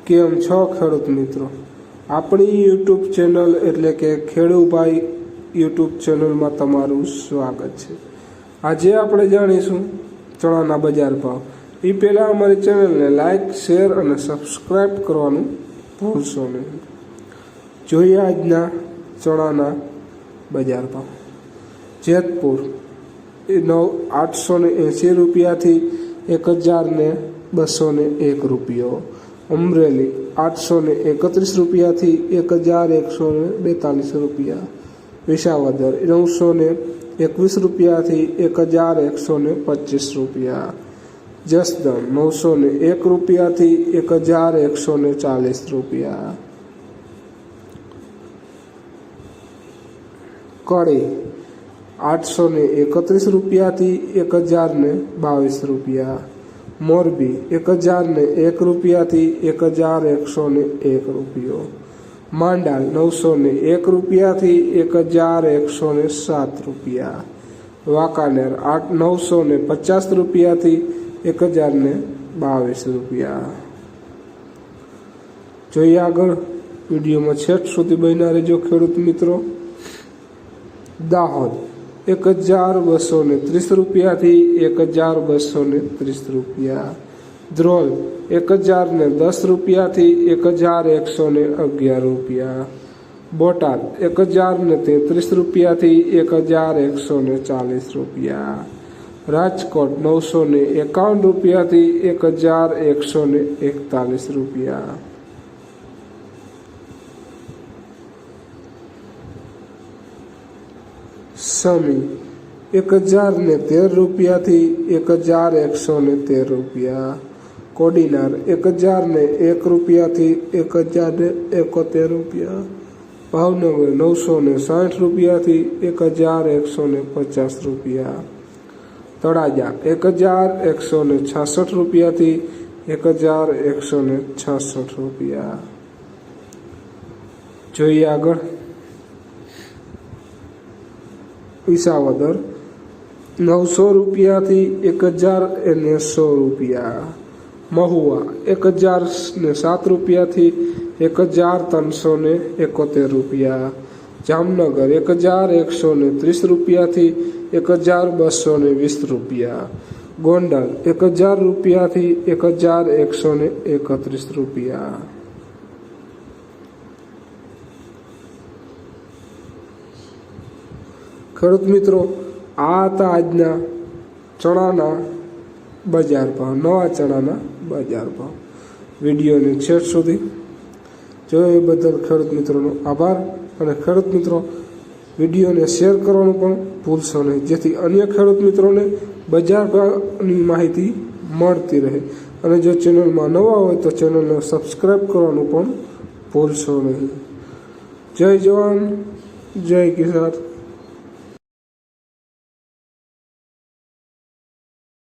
કેમ છો ખેડૂત મિત્રો? આપણી યુટ્યુબ ચેનલ એટલે કે ખેડૂભાઈ યુટ્યુબ ચેનલમાં તમારું સ્વાગત છે। આજે આપણે જાણીશું ચણાના બજાર ભાવ। એ પહેલાં અમારી ચેનલને લાઇક, શેર અને સબસ્ક્રાઈબ કરવાનું ભૂલશો નહીં। જોઈએ આજના ચણાના બજાર ભાવ। જેતપુર 880 રૂપિયાથી 1201 રૂપિયો। અમરેલી 831 રૂપિયાથી 1142 રૂપિયા। વિસાવદર 921 રૂપિયાથી 1125 રૂપિયા। જસદણ 901 રૂપિયાથી 1140 રૂપિયા। કડી 831 રૂપિયાથી 1022 રૂપિયા। મોરબી 1001 રૂપિયાથી 1101 રૂપિયો। માંડાલ 901 રૂપિયાથી 1107 રૂપિયા। વાંકાનેર 950 રૂપિયાથી 1022 રૂપિયા। જોઈએ આગળ, વિડીયોમાં છેક સુધી બન્યા રહેજો ખેડૂત મિત્રો। દાહોદ 1230 રૂપિયાથી 1230 રૂપિયા। ધ્રોલ 1010 રૂપિયાથી 1111 રૂપિયા। બોટાદ 1033 રૂપિયાથી 1140 રૂપિયા। રાજકોટ 951 રૂપિયાથી 1141 રૂપિયા। સમી 1013 રૂપિયાથી 1113 રૂપિયા। કોડીનાર 1001 રૂપિયાથી 1071 રૂપિયા। ભાવનગર 960 રૂપિયાથી 1150 રૂપિયા। તળાજા 1166 રૂપિયાથી 1166 રૂપિયા। જોઈએ આગળ, વિસાવદર 900 રૂપિયાથી 1090 રૂપિયા। મહુવા 1007 રૂપિયાથી 1371 રૂપિયા। જામનગર 1130 રૂપિયાથી 1220 રૂપિયા। ગોંડલ 1000 રૂપિયાથી 1131 રૂપિયા। ખેડૂત મિત્રો, આ હતા આજના ચણાના બજાર ભાવ, નવા ચણાના બજાર ભાવ। વિડીયોને છેક સુધી જોયો એ બદલ ખેડૂત મિત્રોનો આભાર। અને ખેડૂત મિત્રો, વિડીયોને શેર કરવાનું પણ ભૂલશો નહીં, જેથી અન્ય ખેડૂત મિત્રોને બજાર ભાવની માહિતી મળતી રહે। અને જો ચેનલમાં નવા હોય તો ચેનલને સબસ્ક્રાઈબ કરવાનું પણ ભૂલશો નહીં। જય જવાન, જય કિસાન।